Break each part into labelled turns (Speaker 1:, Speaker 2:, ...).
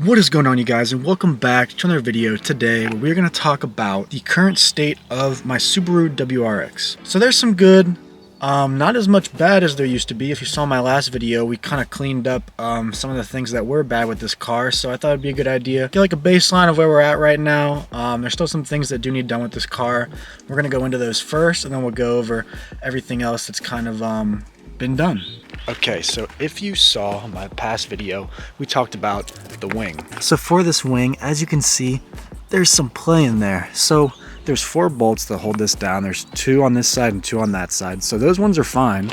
Speaker 1: What is going on, you guys, and welcome back to another video today where we're going to talk about the current state of my Subaru WRX. So there's some good, not as much bad as there used to be. If you saw my last video, we kind of cleaned up some of the things that were bad with this car, so I thought it'd be a good idea. Get like a baseline of where we're at right now. There's still some things that do need done with this car. We're going to go into those first, and then we'll go over everything else that's kind of been done. Okay, so if you saw my past video, we talked about the wing. So for this wing, as you can see, there's some play in there. So there's 4 bolts that hold this down. There's 2 on this side and 2 on that side. So those ones are fine.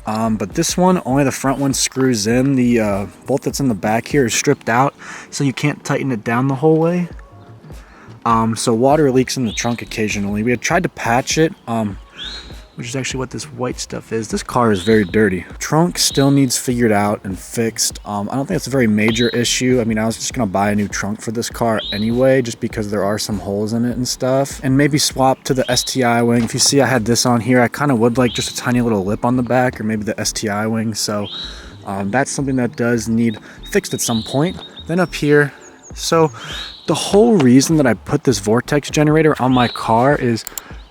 Speaker 1: But this one, only the front one screws in. The bolt that's in the back here is stripped out, so you can't tighten it down the whole way. So water leaks in the trunk occasionally. We had tried to patch it, which is actually what this white stuff is. This car is very dirty. Trunk still needs figured out and fixed. I don't think it's a very major issue. I mean, I was just gonna buy a new trunk for this car anyway, just because there are some holes in it and stuff. And maybe swap to the STI wing. If you see I had this on here, I kind of would like just a tiny little lip on the back, or maybe the STI wing. So that's something that does need fixed at some point. Then up here, so the whole reason that I put this vortex generator on my car is,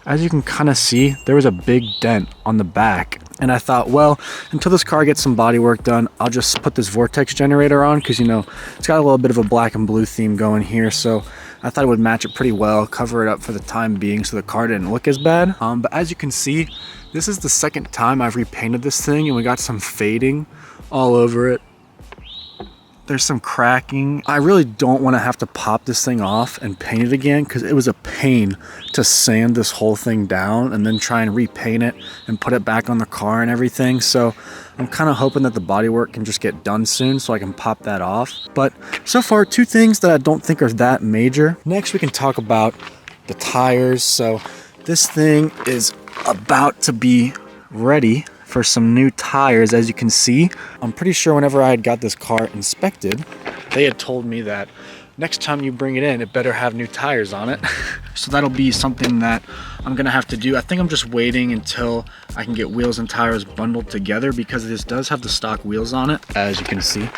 Speaker 1: as you can kind of see, there was a big dent on the back. And I thought, well, until this car gets some body work done, I'll just put this vortex generator on, because, you know, it's got a little bit of a black and blue theme going here. So I thought it would match it pretty well, cover it up for the time being so the car didn't look as bad. But as you can see, this is the second time I've repainted this thing, and we got some fading all over it. There's some cracking. I really don't want to have to pop this thing off and paint it again, because it was a pain to sand this whole thing down and then try and repaint it and put it back on the car and everything. So I'm kind of hoping that the bodywork can just get done soon so I can pop that off. But so far, 2 things that I don't think are that major. Next, we can talk about the tires. So this thing is about to be ready for some new tires. As you can see, I'm pretty sure whenever I had got this car inspected, they had told me that next time you bring it in, it better have new tires on it. So that'll be something that I'm gonna have to do. I think I'm just waiting until I can get wheels and tires bundled together, because this does have the stock wheels on it. As you can see,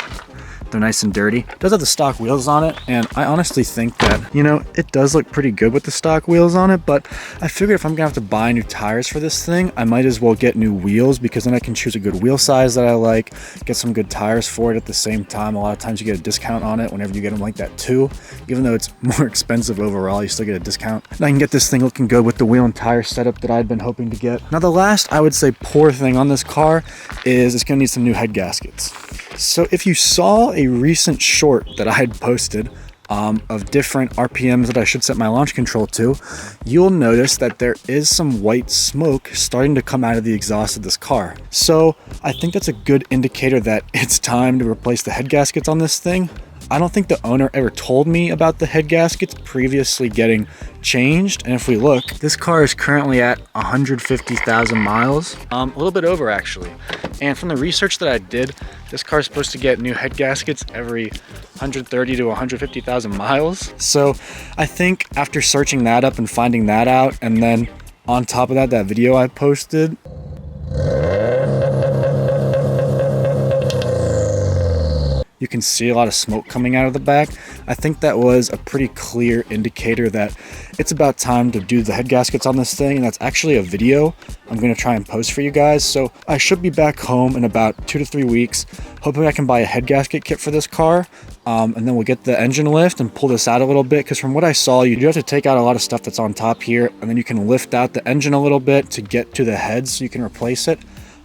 Speaker 1: they're nice and dirty. It does have the stock wheels on it, and I honestly think that, you know, it does look pretty good with the stock wheels on it. But I figured if I'm gonna have to buy new tires for this thing, I might as well get new wheels, because then I can choose a good wheel size that I like, get some good tires for it at the same time. A lot of times you get a discount on it whenever you get them like that too. Even though it's more expensive overall, you still get a discount. And I can get this thing looking good with the wheel and tire setup that I'd been hoping to get. Now the last, I would say, poor thing on this car is it's gonna need some new head gaskets. So if you saw a recent short that I had posted of different RPMs that I should set my launch control to, you'll notice that there is some white smoke starting to come out of the exhaust of this car. So I think that's a good indicator that it's time to replace the head gaskets on this thing. I don't think the owner ever told me about the head gaskets previously getting changed. And if we look, this car is currently at 150,000 miles, a little bit over actually. And from the research that I did, this car is supposed to get new head gaskets every 130 to 150,000 miles. So I think after searching that up and finding that out, and then on top of that, that video I posted, you can see a lot of smoke coming out of the back. I think that was a pretty clear indicator that it's about time to do the head gaskets on this thing, and that's actually a video I'm going to try and post for you guys. So I should be back home in about 2 to 3 weeks, hoping I can buy a head gasket kit for this car, and then we'll get the engine lift and pull this out a little bit, because from what I saw, you do have to take out a lot of stuff that's on top here, and then you can lift out the engine a little bit to get to the head so you can replace it.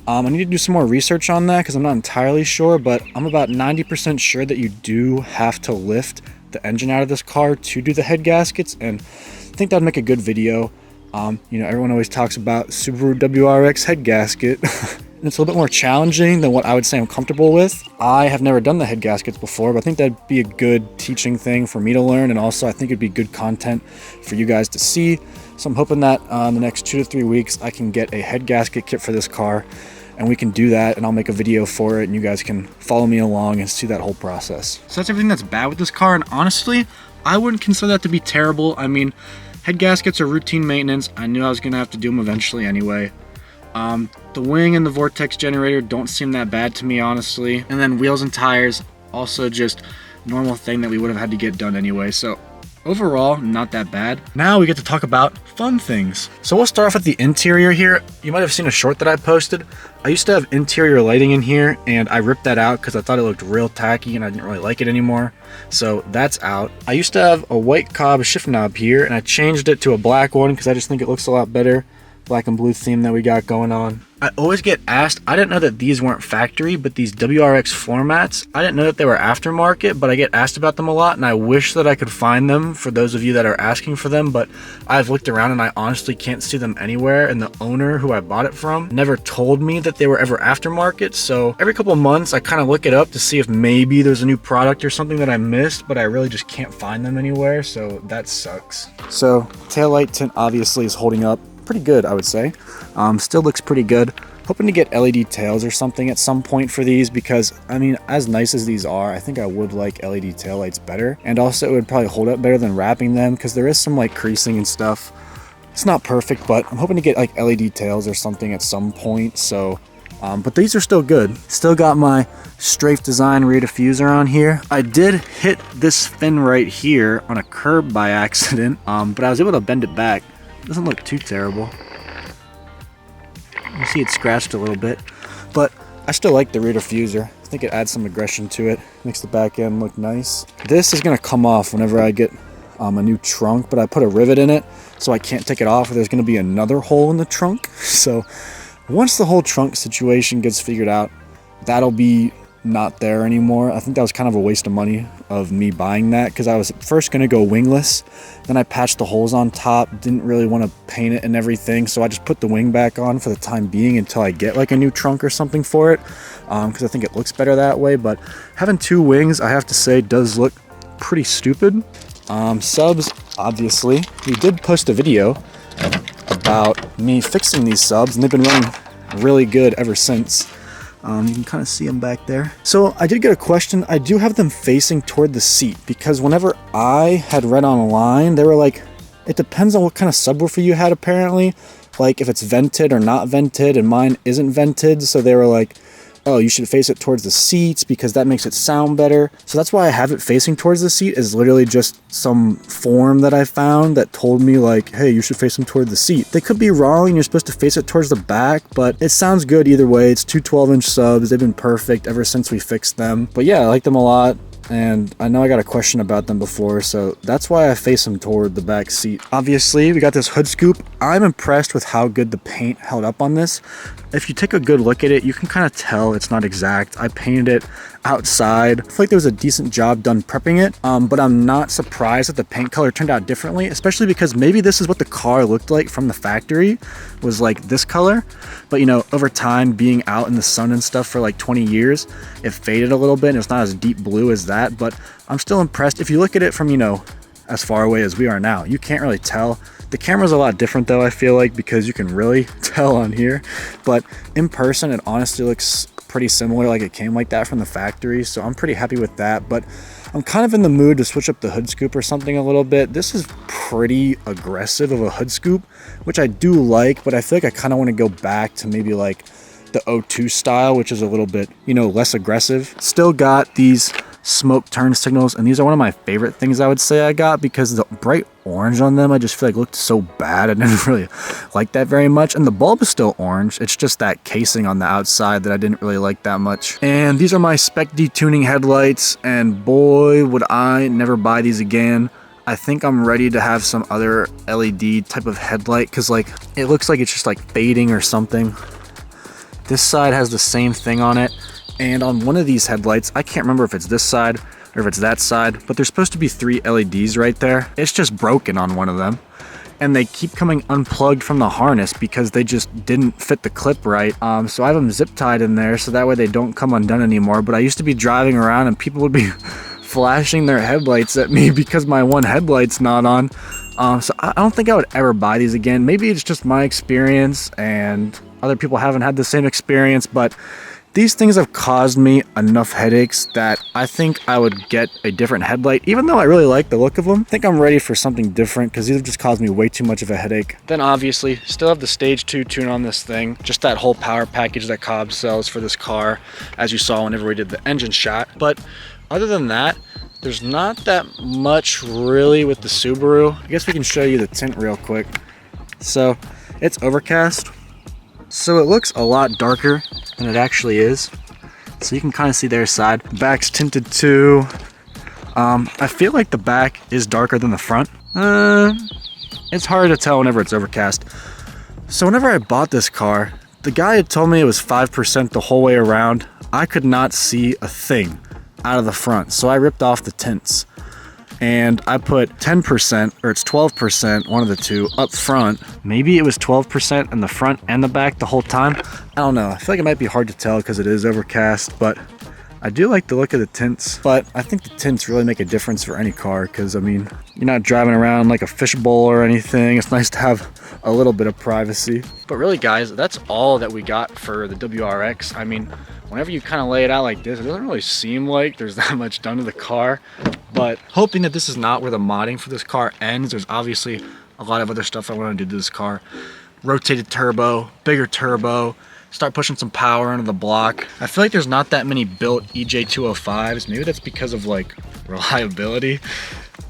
Speaker 1: I need to do some more research on that, because I'm not entirely sure, but I'm about 90% sure that you do have to lift the engine out of this car to do the head gaskets, and I think that'd make a good video. You know, everyone always talks about Subaru WRX head gasket. And it's a little bit more challenging than what I would say I'm comfortable with. I have never done the head gaskets before, but I think that'd be a good teaching thing for me to learn, and also I think it'd be good content for you guys to see. So I'm hoping that in the next 2 to 3 weeks, I can get a head gasket kit for this car, and we can do that, and I'll make a video for it, and you guys can follow me along and see that whole process. So that's everything that's bad with this car, and honestly, I wouldn't consider that to be terrible. I mean, head gaskets are routine maintenance. I knew I was gonna have to do them eventually anyway. The wing and the vortex generator don't seem that bad to me, honestly. And then wheels and tires, Also just normal thing that we would have had to get done anyway. So overall, not that bad. Now we get to talk about fun things. So we'll start off with the interior here. You might have seen a short that I posted. I used to have interior lighting in here and I ripped that out because I thought it looked real tacky and I didn't really like it anymore. So that's out. I used to have a white cob shift knob here and I changed it to a black one because I just think it looks a lot better. Black and blue theme that we got going on. I always get asked, I didn't know that these weren't factory, but these WRX floor mats, I didn't know that they were aftermarket, but I get asked about them a lot and I wish that I could find them for those of you that are asking for them, but I've looked around and I honestly can't see them anywhere, and the owner who I bought it from never told me that they were ever aftermarket. So every couple of months I kind of look it up to see if maybe there's a new product or something that I missed, but I really just can't find them anywhere, so that sucks. So taillight tint obviously is holding up pretty good, I would say. Still looks pretty good. Hoping to get LED tails or something at some point for these because, I mean, as nice as these are, I think I would like LED taillights better. And also it would probably hold up better than wrapping them because there is some like creasing and stuff. It's not perfect, but I'm hoping to get like LED tails or something at some point. So, but these are still good. Still got my Strafe Design rear diffuser on here. I did hit this fin right here on a curb by accident, but I was able to bend it back. Doesn't look too terrible. You see it scratched a little bit, but I still like the rear diffuser. I think it adds some aggression to it, makes the back end look nice. This is gonna come off whenever I get a new trunk, but I put a rivet in it so I can't take it off or there's gonna be another hole in the trunk. So once the whole trunk situation gets figured out, that'll be not there anymore. I think that was kind of a waste of money of me buying that because I was first going to go wingless, then I patched the holes on top, didn't really want to paint it and everything, so I just put the wing back on for the time being until I get like a new trunk or something for it, because I think it looks better that way. But having two wings, I have to say, does look pretty stupid. Subs, obviously, we did post a video about me fixing these subs and they've been running really good ever since. You can kind of see them back there. So I did get a question. I do have them facing toward the seat because whenever I had read online, they were like, it depends on what kind of subwoofer you had apparently. Like if it's vented or not vented, and mine isn't vented. So they were like, oh, you should face it towards the seats because that makes it sound better. So that's why I have it facing towards the seat, is literally just some form that I found that told me like, hey, you should face them toward the seat. They could be wrong, you're supposed to face it towards the back, but it sounds good either way. It's two 12-inch subs. They've been perfect ever since we fixed them. But yeah, I like them a lot. And I know I got a question about them before, so that's why I face them toward the back seat. Obviously, we got this hood scoop. I'm impressed with how good the paint held up on this. If you take a good look at it, you can kind of tell it's not exact. I painted it outside. I feel like there was a decent job done prepping it, but I'm not surprised that the paint color turned out differently, especially because maybe this is what the car looked like from the factory, was like this color. But you know, over time, being out in the sun and stuff for like 20 years, it faded a little bit and it's not as deep blue as that, but I'm still impressed. If you look at it from, you know, as far away as we are now, you can't really tell. The camera's a lot different though, I feel like, because you can really tell on here, but in person it honestly looks pretty similar, like it came like that from the factory, so I'm pretty happy with that. But I'm kind of in the mood to switch up the hood scoop or something a little bit. This is pretty aggressive of a hood scoop, which I do like, but I feel like I kind of want to go back to maybe like the O2 style, which is a little bit, you know, less aggressive. Still got these smoke turn signals, and these are one of my favorite things I would say I got, because the bright orange on them I just feel like looked so bad. I never really liked that very much, and the bulb is still orange. It's just that casing on the outside that I didn't really like that much. And these are my Spec D tuning headlights, and boy would I never buy these again. I think I'm ready to have some other LED type of headlight, because like it looks like it's just like fading or something. This side has the same thing on it, and on one of these headlights, I can't remember if it's this side or if it's that side, but there's supposed to be 3 LEDs right there. It's just broken on one of them, and they keep coming unplugged from the harness because they just didn't fit the clip right. So I have them zip tied in there so that way they don't come undone anymore. But I used to be driving around and people would be flashing their headlights at me because my one headlight's not on. So I don't think I would ever buy these again. Maybe it's just my experience and other people haven't had the same experience, but these things have caused me enough headaches that I think I would get a different headlight. Even though I really like the look of them, I think I'm ready for something different because these have just caused me way too much of a headache. Then obviously, still have the Stage 2 tune on this thing. Just that whole power package that Cobb sells for this car, as you saw whenever we did the engine shot. But other than that, there's not that much really with the Subaru. I guess we can show you the tint real quick. So it's overcast, so it looks a lot darker than it actually is. So you can kind of see their side. Back's tinted too. I feel like the back is darker than the front. It's hard to tell whenever it's overcast. So whenever I bought this car, the guy had told me it was 5% the whole way around. I could not see a thing out of the front, so I ripped off the tints. And I put 10%, or it's 12%, one of the two, up front. Maybe it was 12% in the front and the back the whole time. I don't know. I feel like it might be hard to tell because it is overcast, but I do like the look of the tints. But I think the tints really make a difference for any car because, I mean, you're not driving around like a fishbowl or anything. It's nice to have a little bit of privacy. But really, guys, that's all that we got for the WRX. I mean, whenever you kind of lay it out like this, it doesn't really seem like there's that much done to the car. But hoping that this is not where the modding for this car ends. There's obviously a lot of other stuff I want to do to this car. Rotated turbo, bigger turbo, start pushing some power into the block. I feel like there's not that many built EJ205s. Maybe that's because of like reliability.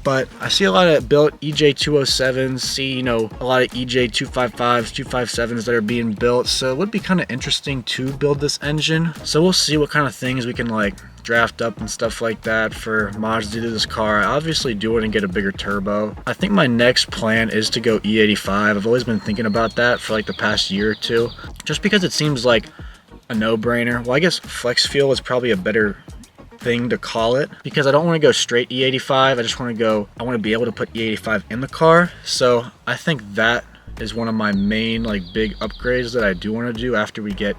Speaker 1: But I see a lot of built EJ207s, see, you know, a lot of EJ255s, 257s that are being built. So it would be kind of interesting to build this engine. So we'll see what kind of things we can like draft up and stuff like that for mods to do to this car. I obviously do want to get a bigger turbo. I think my next plan is to go E85. I've always been thinking about that for like the past year or two, just because it seems like a no-brainer. Well, I guess flex fuel is probably a better thing to call it, because I don't want to go straight E85. I just want to be able to put E85 in the car. So I think that is one of my main like big upgrades that I do want to do after we get,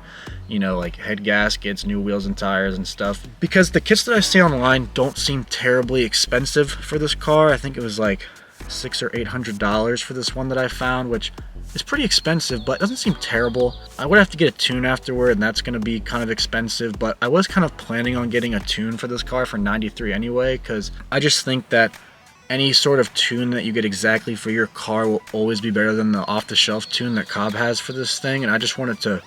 Speaker 1: you know, like head gaskets, new wheels and tires and stuff, because the kits that I see online don't seem terribly expensive for this car. I think it was like $600 or $800 for this one that I found, which is pretty expensive, but it doesn't seem terrible. I would have to get a tune afterward, and that's going to be kind of expensive, but I was kind of planning on getting a tune for this car for 93 anyway, because I just think that any sort of tune that you get exactly for your car will always be better than the off-the-shelf tune that Cobb has for this thing, and I just wanted to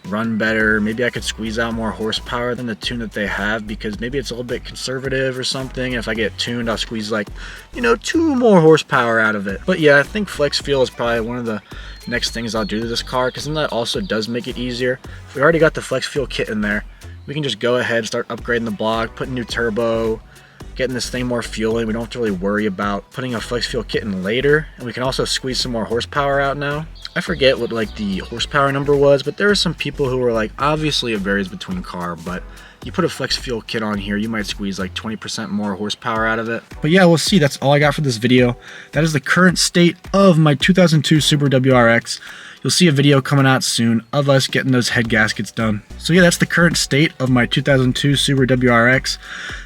Speaker 1: run better. Maybe I could squeeze out more horsepower than the tune that they have, because maybe it's a little bit conservative or something. If I get tuned, I'll squeeze like, you know, 2 more horsepower out of it. But yeah, I think flex fuel is probably one of the next things I'll do to this car, because then that also does make it easier. If we already got the flex fuel kit in there, we can just go ahead and start upgrading the block, putting new turbo, getting this thing more fuel in. We don't have to really worry about putting a flex fuel kit in later, and we can also squeeze some more horsepower out now. I forget what like the horsepower number was, but there were some people who were like, obviously it varies between car, but you put a flex fuel kit on here, you might squeeze like 20% more horsepower out of it. But yeah, we'll see. That's all I got for this video. That is the current state of my 2002 Subaru WRX. You'll see a video coming out soon of us getting those head gaskets done. So yeah, that's the current state of my 2002 Subaru WRX.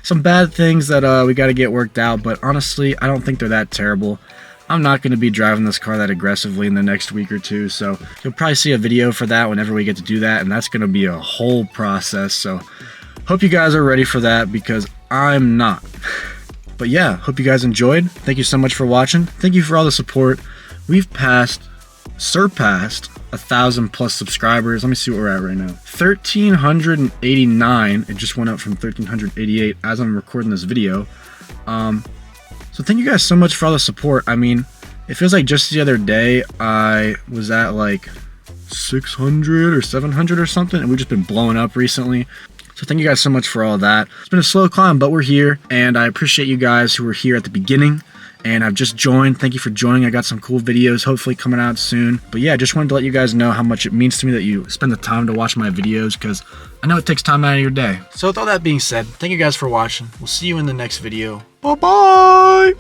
Speaker 1: Some bad things that we got to get worked out, but honestly, I don't think they're that terrible. I'm not going to be driving this car that aggressively in the next week or two, so you'll probably see a video for that whenever we get to do that, and that's going to be a whole process. So hope you guys are ready for that, because I'm not. But yeah, hope you guys enjoyed. Thank you so much for watching. Thank you for all the support. We've surpassed 1,000 plus subscribers. Let me see what we're at right now. 1,389. It just went up from 1,388 as I'm recording this video. So thank you guys so much for all the support. I mean, it feels like just the other day I was at like 600 or 700 or something, and we've just been blowing up recently. So thank you guys so much for all of that. It's been a slow climb, but we're here, and I appreciate you guys who were here at the beginning. And I've just joined. Thank you for joining. I got some cool videos hopefully coming out soon. But yeah, I just wanted to let you guys know how much it means to me that you spend the time to watch my videos, because I know it takes time out of your day. So with all that being said, thank you guys for watching. We'll see you in the next video. Bye-bye!